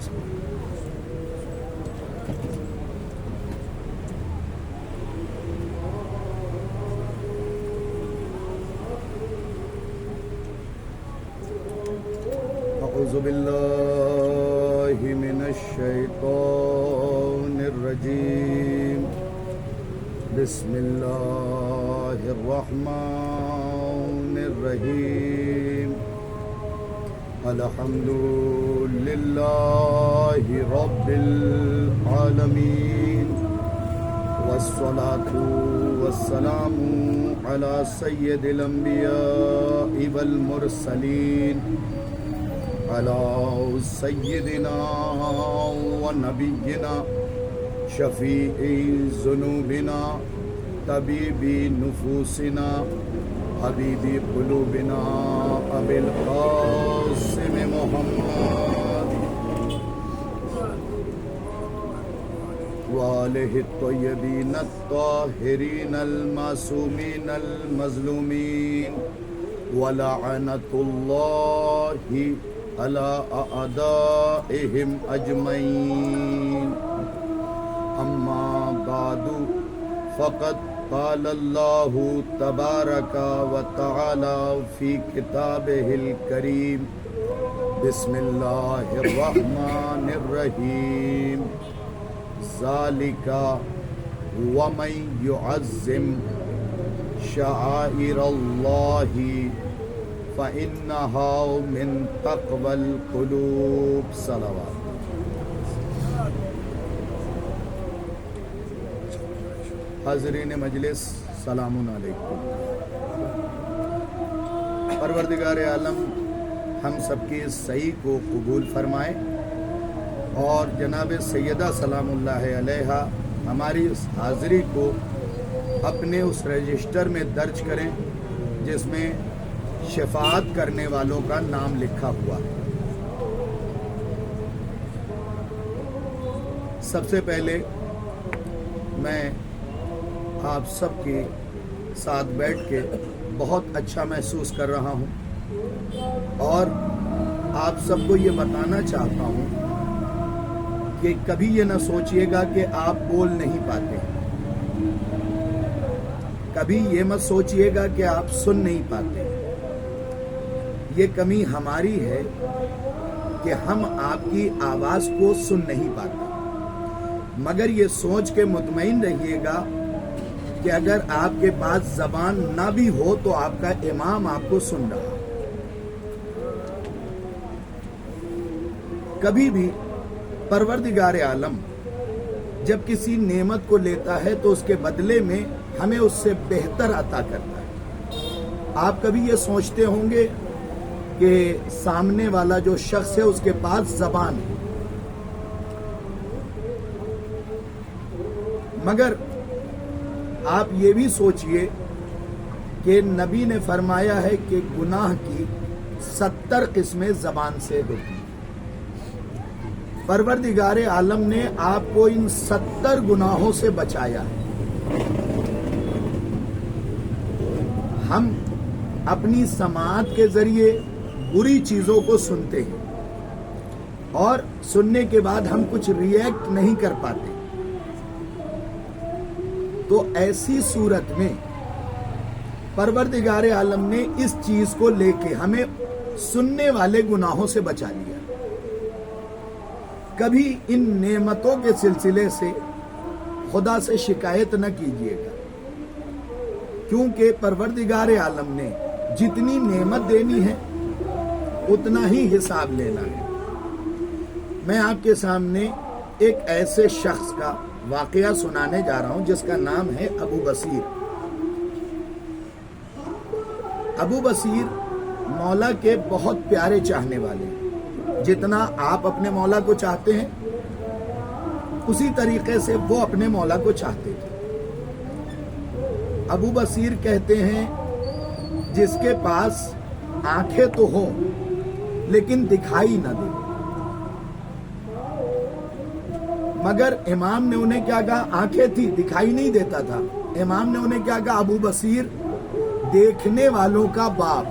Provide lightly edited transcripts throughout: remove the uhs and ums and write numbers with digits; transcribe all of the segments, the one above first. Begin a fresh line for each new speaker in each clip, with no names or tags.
أعوذ بالله من الشيطان الرجيم بسم الله الرحمن الرحيم الحمد لله رب العالمين والصلاة والسلام على سيد الأنبياء والمرسلين على سيدنا ونبينا شفيع ذنوبنا طبيب نفوسنا حبيب قلوبنا أبي القاسم محمد وآله الطيبين الطاهرين المعصومين المظلومين ولعنة الله على أعدائهم أجمعين أما بعد فقد قال الله تبارك وتعالى في كتابه الكريم بسم الله الرحمن الرحيم ذلك ومن يعظم شعائر الله فإنها من تقوى القلوب صلوات. حاضرین مجلس سلام علیکم. پروردگار عالم ہم سب کی صحیح کو قبول فرمائے اور جناب سیدہ سلام اللہ علیہا ہماری اس حاضری کو اپنے اس رجسٹر میں درج کریں جس میں شفاعت کرنے والوں کا نام لکھا ہوا ہے. سب سے پہلے میں آپ سب کے ساتھ بیٹھ کے بہت اچھا محسوس کر رہا ہوں اور آپ سب کو یہ بتانا چاہتا ہوں کہ کبھی یہ نہ سوچئے گا کہ آپ بول نہیں پاتے، کبھی یہ مت سوچئے گا کہ آپ سن نہیں پاتے. یہ کمی ہماری ہے کہ ہم آپ کی آواز کو سن نہیں پاتے، مگر یہ سوچ کے مطمئن رہیے گا کہ اگر آپ کے پاس زبان نہ بھی ہو تو آپ کا امام آپ کو سن رہا. کبھی بھی پروردگار عالم جب کسی نعمت کو لیتا ہے تو اس کے بدلے میں ہمیں اس سے بہتر عطا کرتا ہے. آپ کبھی یہ سوچتے ہوں گے کہ سامنے والا جو شخص ہے اس کے پاس زبان ہے، مگر آپ یہ بھی سوچئے کہ نبی نے فرمایا ہے کہ گناہ کی 70 قسمیں زبان سے ہوتی ہیں. پروردگار عالم نے آپ کو ان 70 گناہوں سے بچایا ہے. ہم اپنی سماعت کے ذریعے بری چیزوں کو سنتے ہیں اور سننے کے بعد ہم کچھ ریئیکٹ نہیں کر پاتے. تو ایسی صورت میں پروردگار عالم نے اس چیز کو لے کے ہمیں سننے والے گناہوں سے بچا لیا. کبھی ان نعمتوں کے سلسلے سے خدا سے شکایت نہ کیجیے گا، کیونکہ پروردگار عالم نے جتنی نعمت دینی ہے اتنا ہی حساب لینا ہے. میں آپ کے سامنے ایک ایسے شخص کا واقعہ سنانے جا رہا ہوں جس کا نام ہے ابو بصیر. ابو بصیر مولا کے بہت پیارے چاہنے والے ہیں. جتنا آپ اپنے مولا کو چاہتے ہیں اسی طریقے سے وہ اپنے مولا کو چاہتے تھے. ابو بصیر کہتے ہیں جس کے پاس آنکھیں تو ہوں لیکن دکھائی نہ دے. مگر امام نے انہیں کیا کہا؟ آنکھیں تھی دکھائی نہیں دیتا تھا. امام نے انہیں کیا کہا؟ ابو بصیر دیکھنے والوں کا باپ.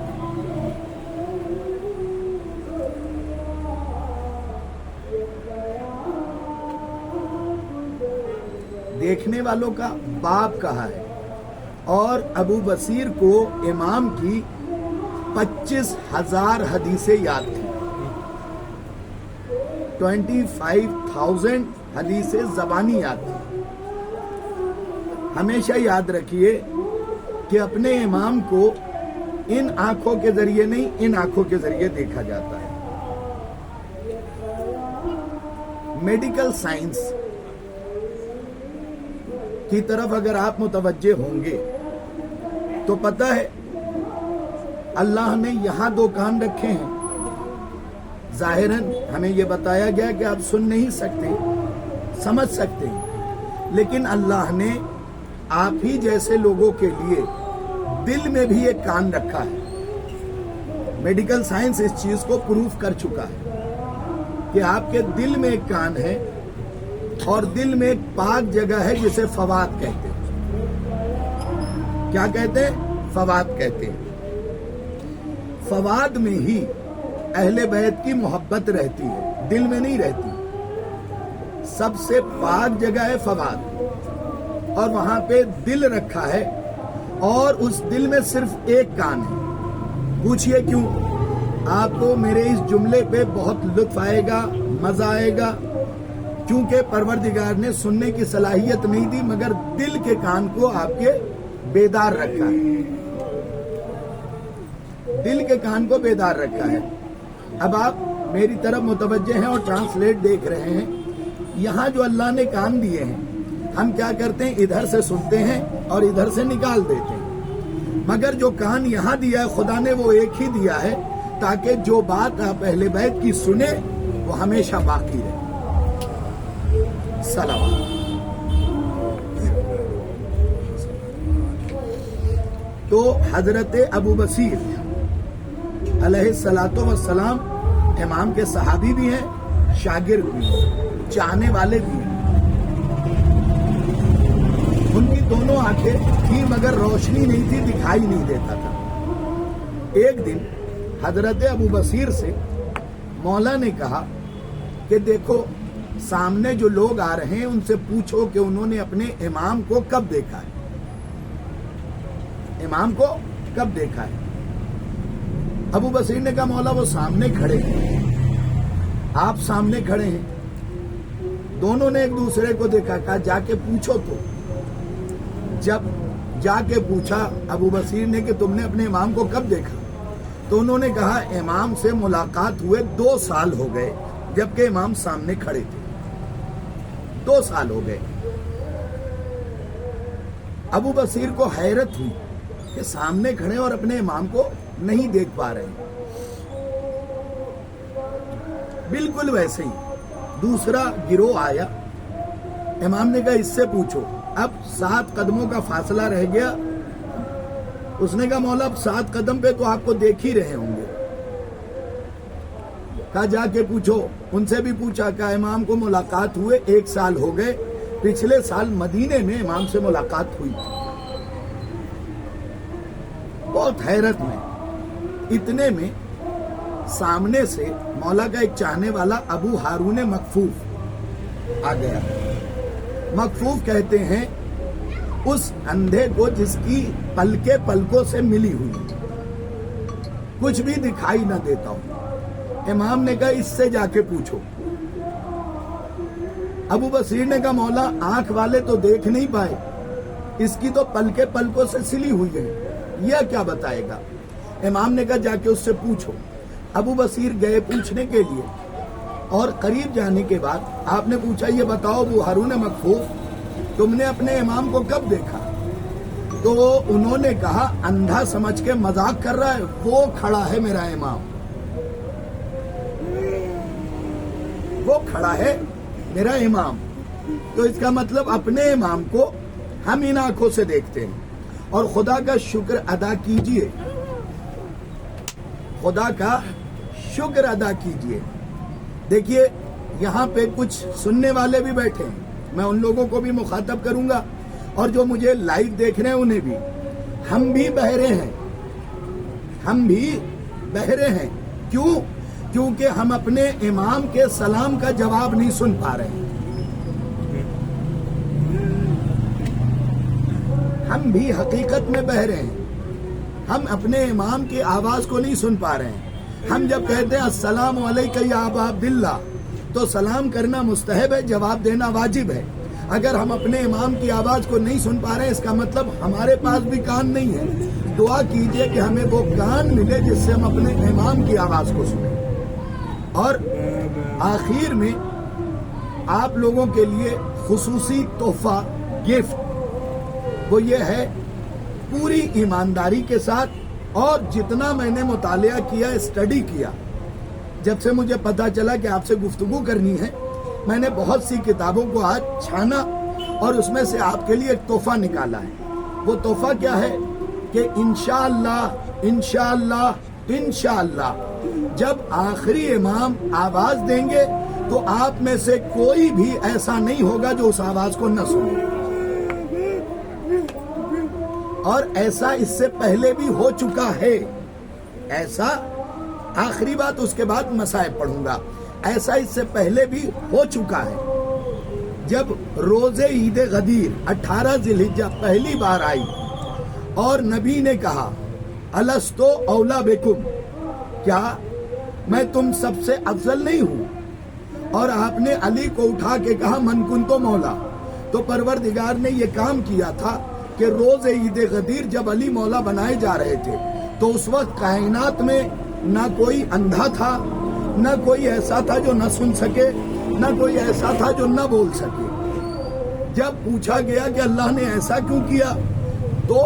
دیکھنے والوں کا باپ کہا ہے، اور ابو بصیر کو امام کی 25,000 حدیثیں یاد تھی، 25,000 حدیثیں زبانی یاد تھی۔ ہمیشہ یاد رکھیے کہ اپنے امام کو ان آنکھوں کے ذریعے نہیں، ان آنکھوں کے ذریعے دیکھا جاتا ہے۔ میڈیکل سائنس کی طرف اگر آپ متوجہ ہوں گے تو پتہ ہے اللہ نے یہاں 2 کان رکھے ہیں، ظاہراً ہمیں یہ بتایا گیا کہ آپ سن نہیں سکتے، سمجھ سکتے ہیں، لیکن اللہ نے آپ ہی جیسے لوگوں کے لیے دل میں بھی ایک کان رکھا ہے۔ میڈیکل سائنس اس چیز کو پروف کر چکا ہے کہ آپ کے دل میں ایک کان ہے، اور دل میں ایک پاک جگہ ہے جسے فواد کہتے ہیں۔ کیا کہتے ہیں؟ فواد کہتے ہیں۔ فواد میں ہی اہل بیت کی محبت رہتی ہے، دل میں نہیں رہتی۔ سب سے پاک جگہ ہے فواد، اور وہاں پہ دل رکھا ہے، اور اس دل میں صرف ایک کان ہے۔ پوچھئے کیوں؟ آپ کو میرے اس جملے پہ بہت لطف آئے گا، مزہ آئے گا، کیونکہ پروردگار نے سننے کی صلاحیت نہیں دی، مگر دل کے کان کو آپ کے بیدار رکھا ہے، دل کے کان کو بیدار رکھا ہے۔ اب آپ میری طرف متوجہ ہیں اور ٹرانسلیٹ دیکھ رہے ہیں۔ یہاں جو اللہ نے کان دیے ہیں، ہم کیا کرتے ہیں؟ ادھر سے سنتے ہیں اور ادھر سے نکال دیتے ہیں، مگر جو کان یہاں دیا ہے خدا نے وہ ایک ہی دیا ہے، تاکہ جو بات آپ اہل بیت کی سنیں وہ ہمیشہ باقی رہے۔ صلوات۔ تو حضرت ابو بصیر علیہ الصلاۃ والسلام امام کے صحابی بھی ہیں، شاگرد بھی ہیں، چاہنے والے بھی ہیں۔ ان کی دونوں آنکھیں تھی مگر روشنی نہیں تھی، دکھائی نہیں دیتا تھا۔ ایک دن حضرت ابو بصیر سے مولا نے کہا کہ دیکھو سامنے جو لوگ آ رہے ہیں ان سے پوچھو کہ انہوں نے اپنے امام کو کب دیکھا ہے، امام کو کب دیکھا ہے۔ ابو بصیر نے کہا مولا وہ سامنے کھڑے ہیں، آپ سامنے کھڑے ہیں، دونوں نے ایک دوسرے کو دیکھا۔ کہا جا کے پوچھو تو۔ جب جا کے پوچھا ابو بصیر نے کہ تم نے اپنے امام کو کب دیکھا، تو انہوں نے کہا امام سے ملاقات ہوئے 2 سال ہو گئے، جبکہ امام سامنے کھڑے تھے، 2 سال ہو گئے۔ ابو بصیر کو حیرت ہوئی کہ سامنے کھڑے اور اپنے امام کو نہیں دیکھ پا رہے ہیں۔ بالکل ویسے ہی دوسرا گروہ آیا، امام نے کہا اس سے پوچھو۔ اب 7 قدموں کا فاصلہ رہ گیا۔ اس نے کہا مولا اب 7 قدم پہ تو آپ کو دیکھ ہی رہے ہوں گے۔ کہا جا کے پوچھو۔ ان سے بھی پوچھا، کہا امام کو ملاقات ہوئے 1 سال ہو گئے، پچھلے سال مدینے میں امام سے ملاقات ہوئی تھی۔ بہت حیرت میں، اتنے میں سامنے سے مولا کا ایک چاہنے والا ابو ہارون مکفوف آ گیا۔ مکفوف کہتے ہیں اس اندھے کو جس کی پلکیں پلکوں سے ملی ہوئی، کچھ بھی دکھائی نہ دیتا ہوں۔ امام نے کہا اس سے جا کے پوچھو۔ ابو بصیر نے کہا مولا آنکھ والے تو دیکھ نہیں پائے، اس کی تو پلکیں پلکوں سے سلی ہوئی ہے، یہ کیا بتائے گا؟ امام نے کہا جا کے اس سے پوچھو۔ ابو بصیر گئے پوچھنے کے لیے، اور قریب جانے کے بعد آپ نے پوچھا یہ بتاؤ ابو ہارون مکفوف تم نے اپنے امام کو کب دیکھا؟ تو انہوں نے کہا اندھا سمجھ کے مذاق کر رہا ہے، وہ کھڑا ہے میرا امام، وہ کھڑا ہے میرا امام۔ تو اس کا مطلب اپنے امام کو ہم ان آنکھوں سے دیکھتے ہیں۔ اور خدا کا شکر ادا کیجئے، خدا کا شکر ادا کیجئے۔ دیکھیے یہاں پہ کچھ سننے والے بھی بیٹھے ہیں، میں ان لوگوں کو بھی مخاطب کروں گا، اور جو مجھے لائیو دیکھ رہے ہیں انہیں بھی۔ ہم بھی بہرے ہیں، ہم بھی بہرے ہیں۔ کیوں؟ کیونکہ ہم اپنے امام کے سلام کا جواب نہیں سن پا رہے ہیں۔ ہم بھی حقیقت میں بہرے ہیں. ہم اپنے امام کی آواز کو نہیں سن پا رہے ہیں. ہم جب کہتے ہیں السلام علیکم یا ابا عبداللہ تو سلام کرنا مستحب ہے, جواب دینا واجب ہے. اگر ہم اپنے امام کی آواز کو نہیں سن پا رہے ہیں اس کا مطلب ہمارے پاس بھی کان نہیں ہے. دعا کیجئے کہ ہمیں وہ کان ملے جس سے ہم اپنے امام کی آواز کو سنیں. اور آخر میں آپ لوگوں کے لیے خصوصی تحفہ گفٹ وہ یہ ہے, پوری ایمانداری کے ساتھ اور جتنا میں نے مطالعہ کیا, اسٹڈی کیا, جب سے مجھے پتا چلا کہ آپ سے گفتگو کرنی ہے, میں نے بہت سی کتابوں کو آج چھانا اور اس میں سے آپ کے لیے ایک تحفہ نکالا ہے. وہ تحفہ کیا ہے کہ انشاءاللہ جب آخری امام آواز دیں گے تو آپ میں سے کوئی بھی ایسا نہیں ہوگا جو اس آواز کو نہ سنے. اور ایسا اس سے پہلے بھی ہو چکا ہے. ایسا آخری بات, اس کے بعد مصائب پڑھوں گا. ایسا اس سے پہلے بھی ہو چکا ہے. جب روز عید غدیر 18 ذی الحجہ پہلی بار آئی اور نبی نے کہا الستو اولا بکم, کیا میں تم سب سے افضل نہیں ہوں؟ اور آپ نے علی کو اٹھا کے کہا من کنتو مولا. تو پروردگار نے یہ کام کیا تھا کہ روز عید غدیر جب علی مولا بنائے جا رہے تھے تو اس وقت کائنات میں نہ کوئی اندھا تھا, نہ کوئی ایسا تھا جو نہ سن سکے, نہ کوئی ایسا تھا جو نہ بول سکے. جب پوچھا گیا کہ اللہ نے ایسا کیوں کیا تو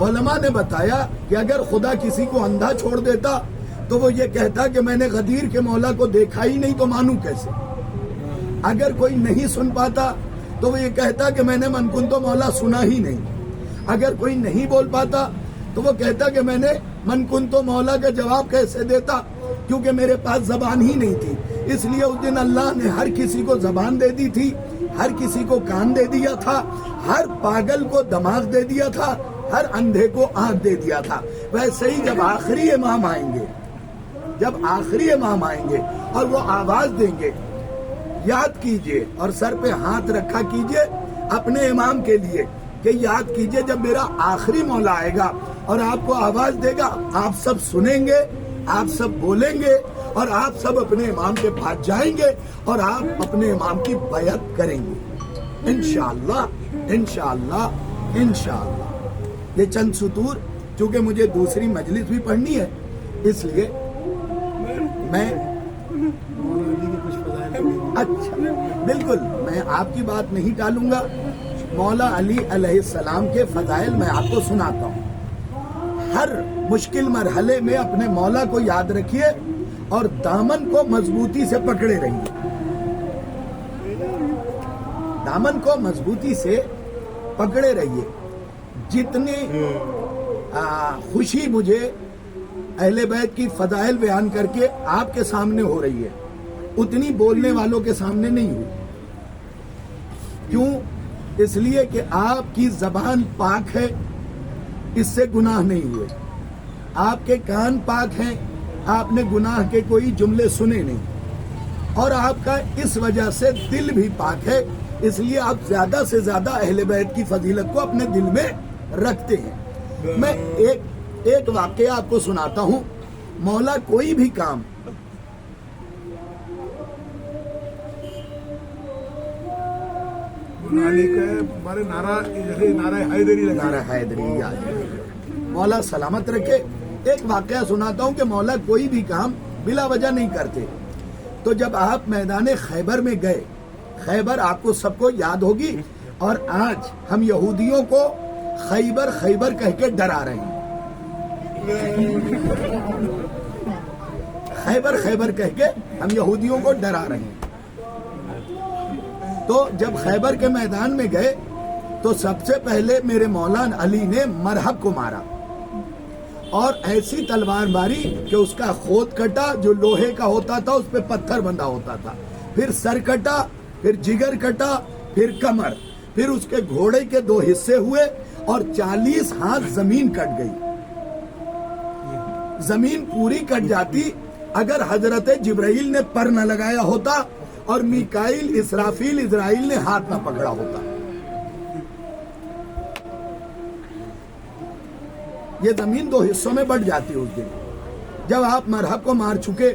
علماء نے بتایا کہ اگر خدا کسی کو اندھا چھوڑ دیتا تو وہ یہ کہتا کہ میں نے غدیر کے مولا کو دیکھا ہی نہیں تو مانوں کیسے. اگر کوئی نہیں سن پاتا تو وہ یہ کہتا کہ میں نے من کنتو مولا سنا ہی نہیں. اگر کوئی نہیں بول پاتا تو وہ کہتا کہ میں نے من کنتو مولا کا جواب کیسے دیتا, کیونکہ میرے پاس زبان ہی نہیں تھی. اس لیے اس دن اللہ نے ہر کسی کو زبان دے دی تھی, ہر کسی کو کان دے دیا تھا, ہر پاگل کو دماغ دے دیا تھا, ہر اندھے کو آنکھ دے دیا تھا. ویسے ہی جب آخری امام آئیں گے اور وہ آواز دیں گے, یاد کیجئے اور سر پہ ہاتھ رکھا کیجئے اپنے امام کے لیے کہ یاد کیجئے جب میرا آخری مولا آئے گا اور آپ کو آواز دے گا, آپ سب سنیں گے, آپ سب بولیں گے اور آپ سب اپنے امام کے پاس جائیں گے اور آپ اپنے امام کی بیعت کریں گے انشاءاللہ. یہ چند سطور, چونکہ مجھے دوسری مجلس بھی پڑھنی ہے اس لیے میں اچھا بالکل میں آپ کی بات نہیں ٹالوں گا. مولا علی علیہ السلام کے فضائل میں آپ کو سناتا ہوں. ہر مشکل مرحلے میں اپنے مولا کو یاد رکھیے اور دامن کو مضبوطی سے پکڑے رہیے. دامن کو مضبوطی سے پکڑے رہیے. جتنی خوشی مجھے اہل بیت کی فضائل بیان کر کے آپ کے سامنے ہو رہی ہے اتنی بولنے والوں کے سامنے نہیں ہوئی. کیوں؟ اس لیے کہ آپ کی زبان پاک ہے, اس سے گناہ نہیں ہوئے. آپ کے کان پاک ہیں, آپ نے گناہ کے کوئی جملے سنے نہیں. اور آپ کا اس وجہ سے دل بھی پاک ہے, اس لیے آپ زیادہ سے زیادہ اہل بیت کی فضیلت کو اپنے دل میں رکھتے ہیں. میں ایک واقعہ آپ کو سناتا ہوں. مولا کوئی بھی کام نعرہ حیدری مولا سلامت رکھے. ایک واقعہ سناتا ہوں کہ مولا کوئی بھی کام بلا وجہ نہیں کرتے. تو جب آپ میدان خیبر میں گئے, خیبر آپ کو سب کو یاد ہوگی, اور آج ہم یہودیوں کو خیبر کہہ کے ڈرا رہے ہیں. خیبر کہہ کے ہم یہودیوں کو ڈرا رہے ہیں. تو جب خیبر کے میدان میں گئے تو سب سے پہلے میرے مولانا علی نے مرحب کو مارا اور ایسی تلوار ماری کہ اس کا خود کٹا, جو لوہے کا ہوتا تھا اس پہ پتھر بندھا ہوتا تھا, پھر سر کٹا, پھر جگر کٹا, پھر کمر, پھر اس کے گھوڑے کے 2 حصے ہوئے اور 40 ہاتھ زمین کٹ گئی. زمین پوری کٹ جاتی اگر حضرت جبرائیل نے پر نہ لگایا ہوتا اور میکائیل اسرافیل اسرائیل نے ہاتھ نہ پکڑا ہوتا. یہ زمین 2 حصوں میں بٹ جاتی اس دن جب آپ مرحب کو مار چکے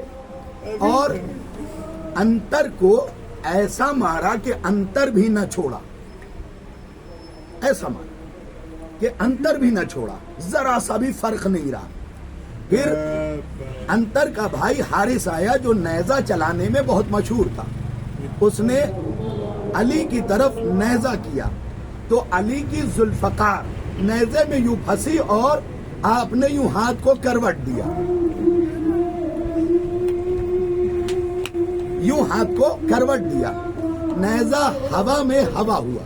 اور انتر کو ایسا مارا کہ انتر بھی نہ چھوڑا، ایسا مارا کہ انتر بھی نہ چھوڑا، ذرا سا بھی فرق نہیں رہا۔ پھر انتر کا بھائی حارث آیا جو نیزہ چلانے میں بہت مشہور تھا، اس نے علی کی طرف نیزہ کیا تو علی کی ذوالفقار نیزے میں یوں پھنسی اور آپ نے یوں ہاتھ کو کروٹ دیا، یوں ہاتھ کو کروٹ دیا، نیزہ ہوا میں ہوا ہوا،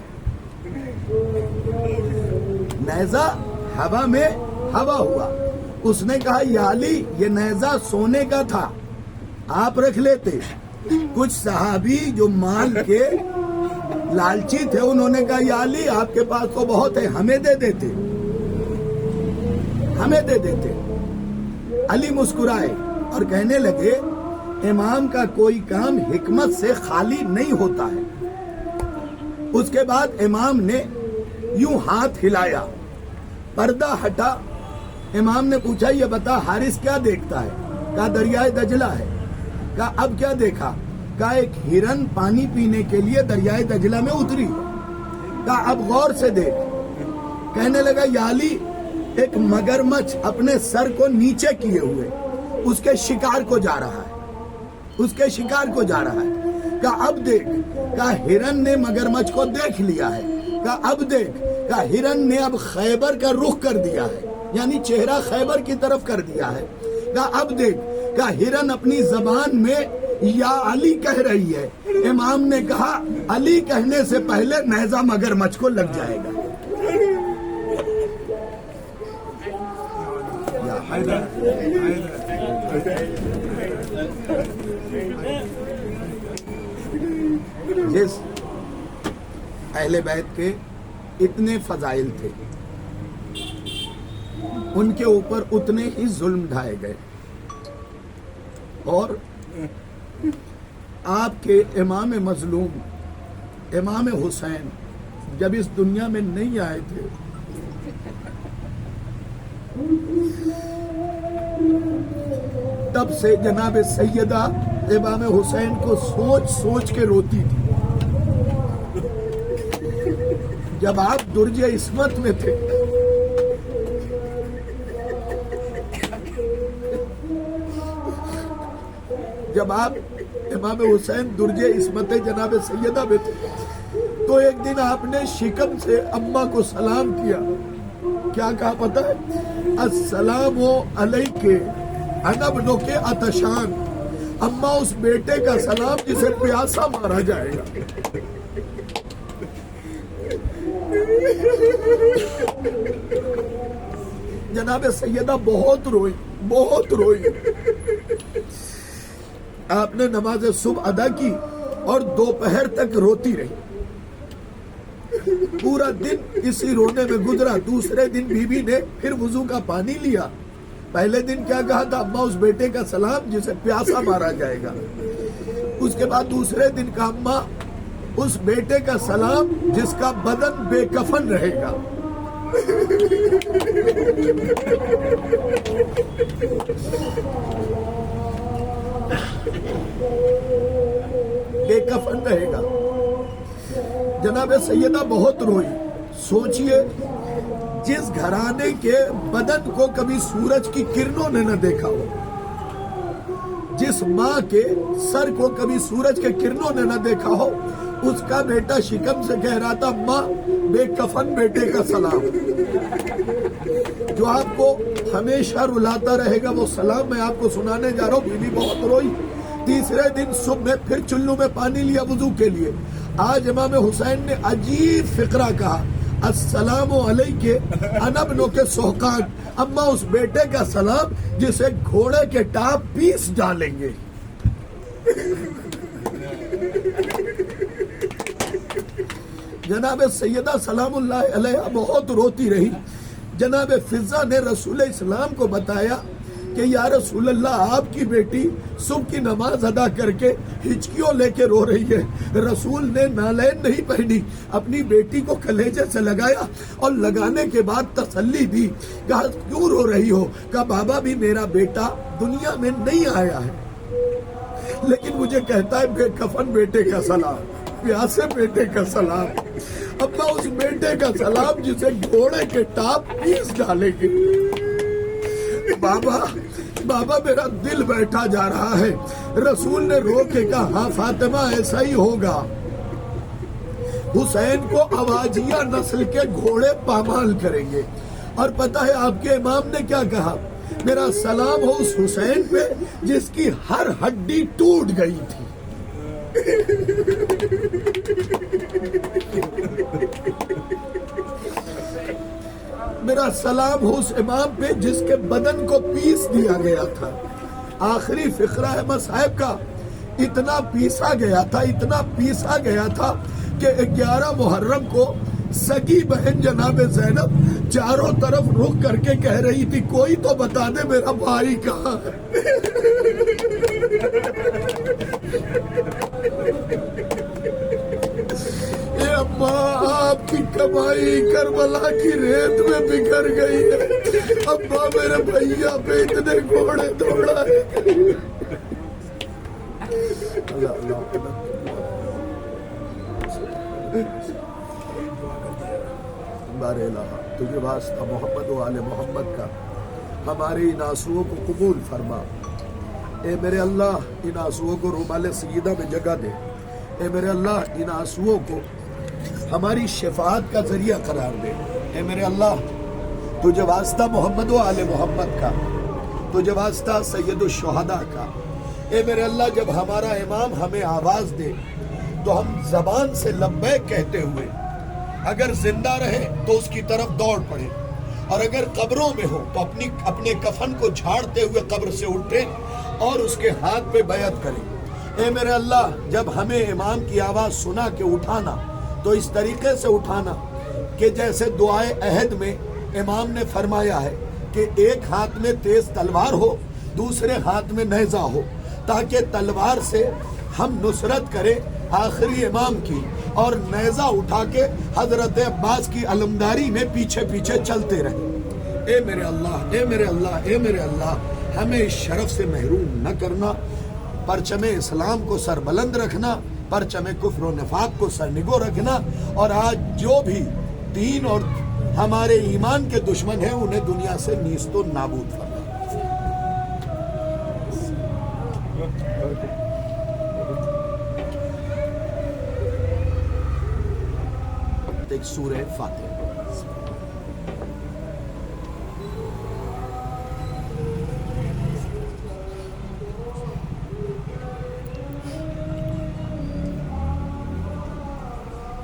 نیزہ ہوا میں ہوا ہوا۔ اس نے کہا یا علی یہ نیزہ سونے کا تھا، آپ رکھ لیتے۔ کچھ صحابی جو مال کے لالچی تھے انہوں نے کہا یا علی آپ کے پاس تو بہت ہے، ہمیں دے دیتے، ہمیں دے دیتے۔ علی مسکرائے اور کہنے لگے امام کا کوئی کام حکمت سے خالی نہیں ہوتا ہے۔ اس کے بعد امام نے یوں ہاتھ ہلایا، پردہ ہٹا، امام نے پوچھا یہ بتا حارث کیا دیکھتا ہے؟ کہا دریائے دجلہ ہے۔ کہا اب کیا دیکھا؟ کہا ایک ہرن پانی پینے کے لیے دریائے دجلہ میں اتری۔ کہا اب غور سے دیکھ۔ کہنے لگا یا علی ایک مگرمچھ اپنے سر کو نیچے کیے ہوئے اس کے شکار کو جا رہا ہے، اس کے شکار کو جا رہا ہے۔ کہا اب دیکھ۔ کہا ہرن نے مگرمچھ کو دیکھ لیا ہے۔ کہا اب دیکھ۔ کہا ہرن نے اب خیبر کا رخ کر دیا ہے، یعنی چہرہ خیبر کی طرف کر دیا ہے۔ کہا اب دیکھ۔ کہا ہرن اپنی زبان میں یا علی کہہ رہی ہے۔ امام نے کہا علی کہنے سے پہلے نیزہ مگرمچھ کو لگ جائے گا۔ جس اہل بیت کے اتنے فضائل تھے ان کے اوپر اتنے ہی ظلم ڈھائے گئے، اور آپ کے امام مظلوم امام حسین جب اس دنیا میں نہیں آئے تھے تب سے جناب سیدہ امام حسین کو سوچ سوچ کے روتی تھی۔ جب آپ درج عصمت میں تھے جب آپ امام حسین درج عصمت جناب سیدہ میں تھے تو ایک دن آپ نے شکم سے اماں کو سلام کیا۔ کیا کہا پتہ ہے؟ السلام علیک انا ابنک عطشان، اماں اس بیٹے کا سلام جسے پیاسا مارا جائے گا۔ جناب سیدہ بہت روئی، بہت روئی۔ آپ نے نماز صبح ادا کی اور دوپہر تک روتی رہی، پورا دن اسی رونے میں گزرا۔ دوسرے دن بی بی نے پھر وضو کا پانی لیا۔ پہلے دن کیا کہا تھا؟ اماں اس بیٹے کا سلام جسے پیاسا مارا جائے گا۔ اس کے بعد دوسرے دن کا اماں اس بیٹے کا سلام جس کا بدن بے کفن رہے گا۔ بے کفن رہے گا۔ جناب سیدہ بہت روئی۔ سوچئے جس گھرانے کے بدن کو کبھی سورج کی کرنوں نے نہ دیکھا ہو، جس ماں کے سر کو کبھی سورج کے کرنوں نے نہ دیکھا ہو، اس کا بیٹا شکم سے کہہ رہا تھا ماں بے کفن بیٹے کا سلام۔ جو آپ کو ہمیشہ رلاتا رہے گا وہ سلام میں آپ کو سنانے جا رہا ہوں۔ بیوی بہت روئی۔ تیسرے دن صبح میں پھر چلو میں پانی لیا وضو کے لیے۔ آج امام حسین نے عجیب فقرہ کہا، السلام علیک انا ابنک سہقان، اماں اس بیٹے کا سلام جسے گھوڑے کے ٹاپ پیس ڈالیں گے۔ جناب سیدہ سلام اللہ علیہ بہت روتی رہی۔ جناب فضہ نے رسول اسلام کو بتایا کہ کہ یا رسول اللہ آپ کی بیٹی صبح کی نماز ادا کر کے ہچکیوں لے کے رو رہی ہے. رسول نے نالین نہیں پہنی, اپنی بیٹی کو کلیجے سے لگایا اور لگانے کے بعد تسلی دی. کہا کیوں رو رہی ہو؟ کہا بابا بھی میرا بیٹا دنیا میں نہیں آیا ہے, لیکن مجھے کہتا ہے بے کفن بیٹے کا سلام, پیاسے بیٹے کا سلام. ابا اس بیٹے کا سلام جسے گھوڑے کے ٹاپ پیس ڈالے گی. بابا میرا دل بیٹھا جا رہا ہے. رسول نے رو کے کہا ہاں فاطمہ ایسا ہی ہوگا. حسین کو اواجیہ نسل کے گھوڑے پامال کریں گے. اور پتہ ہے آپ کے امام نے کیا کہا؟ میرا سلام ہو اس حسین پہ جس کی ہر ہڈی ٹوٹ گئی تھی. میرا سلام ہو اس امام پہ جس کے بدن کو پیس دیا گیا تھا. آخری فقرہ ہے مصائب کا, اتنا پیسا گیا تھا کہ 11 محرم کو سگی بہن جناب زینب چاروں طرف رخ کر کے کہہ رہی تھی کوئی تو بتا دے میرا بھائی کہاں ہے. اے اماں آپ کی کمائی کربلا کی ریت میں بکھر گئی ہے. ابا میرے بھیا پہ اتنے گھوڑے دوڑا ہے. بارے الہ تجھے واسطہ محمد و آل محمد کا ہمارے ان آنسوؤں کو قبول فرما. اے میرے اللہ ان آنسوؤں کو رومال سیدہ میں جگہ دے. اے میرے اللہ ان آنسوؤں کو ہماری شفاعت کا ذریعہ قرار دے. اے میرے اللہ تجھے واسطہ محمد و آل محمد کا, تجھے واسطہ سید الشہداء کا. اے میرے اللہ جب ہمارا امام ہمیں آواز دے تو ہم زبان سے لبیک کہتے ہوئے اگر زندہ رہے تو اس کی طرف دوڑ پڑے, اور اگر قبروں میں ہو تو اپنے کفن کو جھاڑتے ہوئے قبر سے اٹھے اور اس کے ہاتھ پہ بیعت کریں. اے میرے اللہ جب ہمیں امام کی آواز سنا کے اٹھانا تو اس طریقے سے اٹھانا کہ جیسے دعائے عہد میں امام نے فرمایا ہے کہ ایک ہاتھ میں تیز تلوار ہو, دوسرے ہاتھ میں نیزہ ہو, تاکہ تلوار سے ہم نصرت کریں آخری امام کی, اور نیزہ اٹھا کے حضرت عباس کی علمداری میں پیچھے پیچھے چلتے رہیں. اے میرے اللہ اے میرے اللہ اے میرے اللہ ہمیں اس شرف سے محروم نہ کرنا. پرچم اسلام کو سر بلند رکھنا, پرچم کفر و نفاق کو سرنگو رکھنا, اور آج جو بھی دین اور ہمارے ایمان کے دشمن ہیں انہیں دنیا سے نیست و نابود فرما. ایک سورہ فاتحہ.